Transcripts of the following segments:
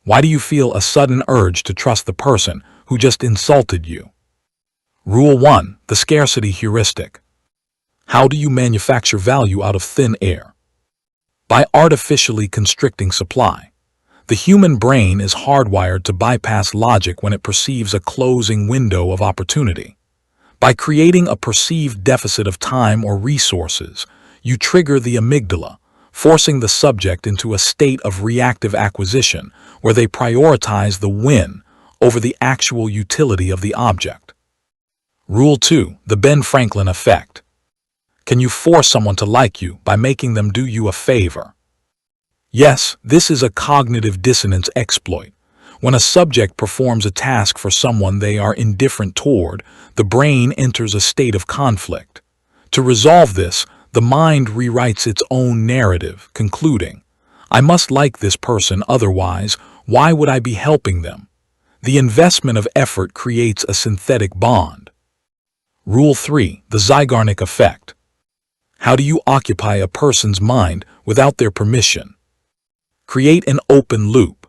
Why do you feel a sudden urge to trust the person who just insulted you? Rule 1. The Scarcity Heuristic. How do you manufacture value out of thin air? By artificially constricting supply. The human brain is hardwired to bypass logic when it perceives a closing window of opportunity. By creating a perceived deficit of time or resources, you trigger the amygdala, forcing the subject into a state of reactive acquisition where they prioritize the win over the actual utility of the object. Rule 2. The Ben Franklin Effect. Can you force someone to like you by making them do you a favor? Yes, this is a cognitive dissonance exploit. When a subject performs a task for someone they are indifferent toward, the brain enters a state of conflict. To resolve this, the mind rewrites its own narrative, concluding, I must like this person, otherwise, why would I be helping them? The investment of effort creates a synthetic bond. Rule 3. The Zeigarnik Effect. How do you occupy a person's mind without their permission? Create an open loop.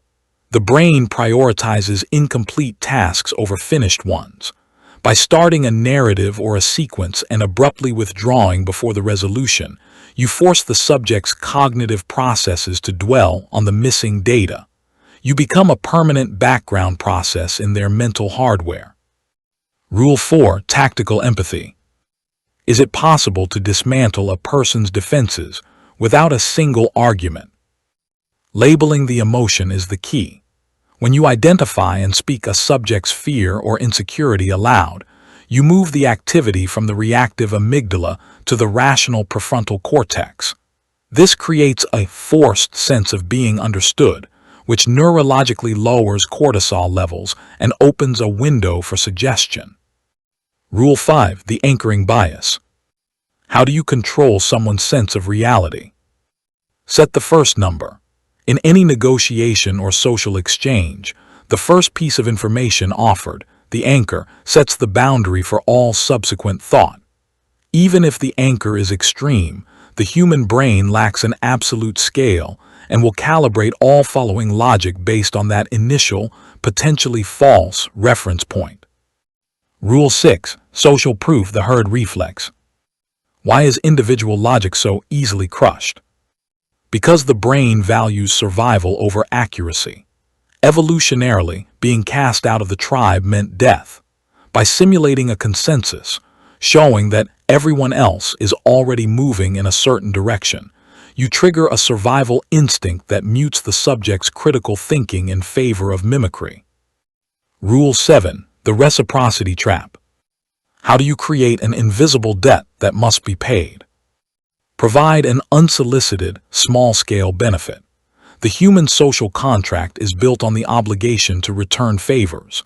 The brain prioritizes incomplete tasks over finished ones. By starting a narrative or a sequence and abruptly withdrawing before the resolution, you force the subject's cognitive processes to dwell on the missing data. You become a permanent background process in their mental hardware. Rule 4. Tactical Empathy. Is it possible to dismantle a person's defenses without a single argument? Labeling the emotion is the key. When you identify and speak a subject's fear or insecurity aloud, you move the activity from the reactive amygdala to the rational prefrontal cortex. This creates a forced sense of being understood, which neurologically lowers cortisol levels and opens a window for suggestion. Rule 5. The Anchoring Bias. How do you control someone's sense of reality? Set the first number. In any negotiation or social exchange, the first piece of information offered, the anchor, sets the boundary for all subsequent thought. Even if the anchor is extreme, the human brain lacks an absolute scale and will calibrate all following logic based on that initial, potentially false reference point. Rule 6. Social Proof, the herd reflex. Why is individual logic so easily crushed? Because the brain values survival over accuracy. Evolutionarily, being cast out of the tribe meant death. By simulating a consensus, showing that everyone else is already moving in a certain direction, you trigger a survival instinct that mutes the subject's critical thinking in favor of mimicry. Rule 7. The Reciprocity Trap. How do you create an invisible debt that must be paid? Provide an unsolicited, small-scale benefit. The human social contract is built on the obligation to return favors.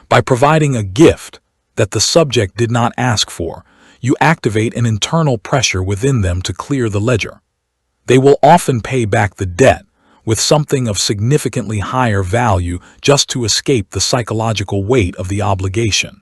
By providing a gift that the subject did not ask for, you activate an internal pressure within them to clear the ledger. They will often pay back the debt with something of significantly higher value just to escape the psychological weight of the obligation.